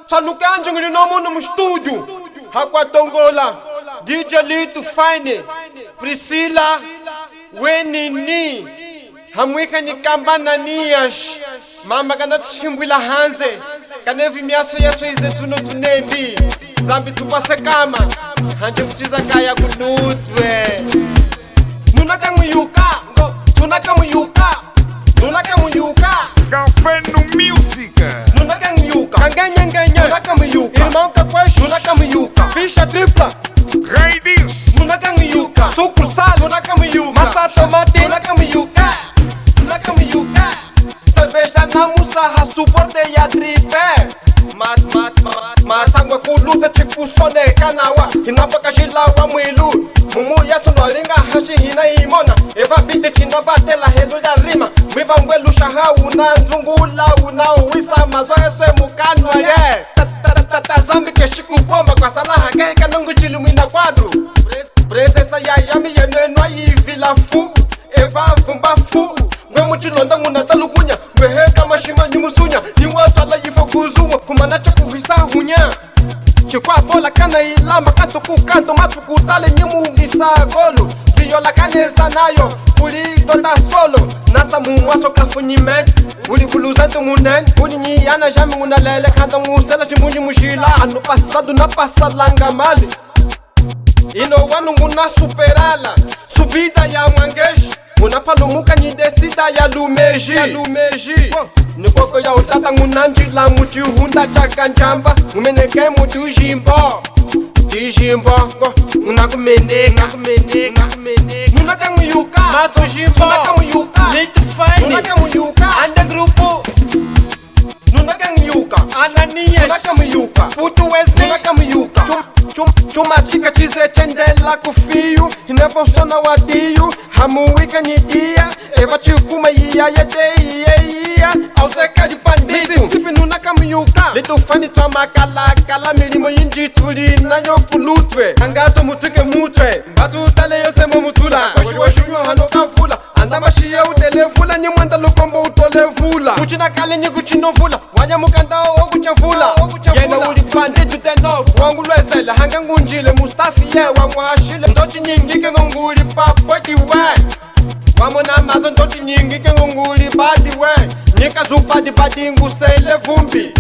Sanukanje nginomuntu mu studio hakwatongola DJ Litu Fine Priscilla Wenini hamwika nikambana niyash mama kana tushimbwila hanze kanevi miaso yesu izetuno tunendi zambi tupase kama hanje mchiza kaya kunutwe nunaka muyuka tunaka muyuka CAFENO MUSIK nunaka muyuka kanganya nunaka muyuka imauka kweshu nunaka muyuka fisha tripla Raidis nunaka muyuka sukursal nunaka muyuka masa tomate nunaka muyuka cerveja na musa ha suporte ya tripe matangwa kuluta chikusone kanawa hinapaka shilawa mwilu mumu yaso nwalinga hashi hina imona eva bite chinabatela helu ya rima mwiva mwelu shahau na nzungula una uwisa mazwa eswe mukanwa ye zambi keshiku bomba kwa salaha keka nungu chilumina kwadru Presesa ya yami yenenwa yivila fu eva vumba fu mwe muchilonda nguna talukunya mweheka mashima nyumusunya niwatala yifokuzuwa kumanacha kuhisa hunya chikwa bola kana ilamba kanto kukanto matukutale nyimungisa golu viola kaneza nayo uli tota solo nasa mumwaso kafunyimet uli buluzanto ngunen uli nyiyana jami unalele kanta ngusela chimunji mushila anu pasadu na pasalanga mali ino wanu nguna superala subida ya mwangeshi unapalumuka nyidesida ya lumeji nikoko ya utata ngunanjila muchihunda chaka njamba umeneke mutujimbo dijimbo unakumeneka nunaka muyuka matujimbo nunaka muyuka litfine nunaka muyuka ande grupo nunaka muyuka ananiye nunaka muyuka putu wezi nunaka muyuka chuma chika chize chendela kufiyu inefosona wadiyu hamuwika nyidia eva chikuma iya iya auseka jipandizi Mississip nunaka muyuka litufani twa makala milimo yinji tuli nayo kulutwe angato mutuke mutwe mbatu tale yose mutula kwashwashunyo hano kafula anda mashiya utelefula nyimwanda lukombo utolefula kuchina kale nyikuchinovula wanyamukanda okuchavula yena ulipande tutenofu wangu lwesele hanga ngunjile mustafi ye wamwashile ndochi nyingike ngunguli papweki we wamona mazo ndochi nyingike ngunguli badi we nika zupadi ngusele vumbi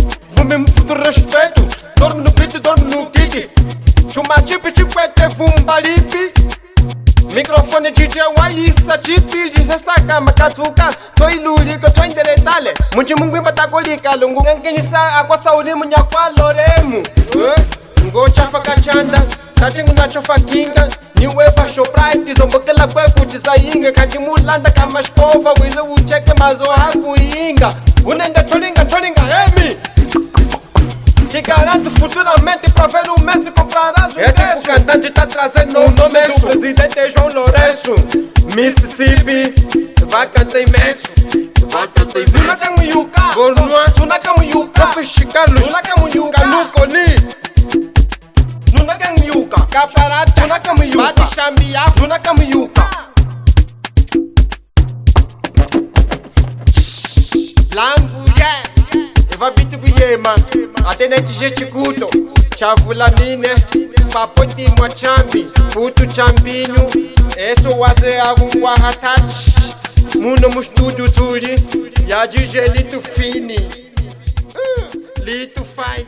mfutu respetu dormi nupiti dormi nukiki chuma chipi chikwete vumba lipi mikrofone DJ walisa chipi jisasaka makatuka toiluliko toinderetale munchi mungwimba takolika lungu ngenyisa akwasa ulimu nyakwa loremu ngochafa kachanda tachingu nachofa kinga niwefa shoprite zombokela kweku jisayinga kajimulanda kama shkova wize ucheke mazo haku inga unenga cholinga hemi Garanto futuramente pra ver o Messi comprar as unidades. O cantante tá trazendo o nome do presidente João Lourenço. Mississip, vai cantar imenso. Tunaka muyuka, Gornua, tunaka muyuka, Fishicalu, tunaka muyuka, Nukoni, tunaka muyuka, Caparata, tunaka muyuka, Bati Shambia, tunaka muyuka. Langu yeah. Eva bitu kuyema atene tisheti kuto chavula mine papoti mwa chambi putu chambinyu eso waze agungwa hatach muno mu studio tuli ya DJ Litu Fine Litu Fine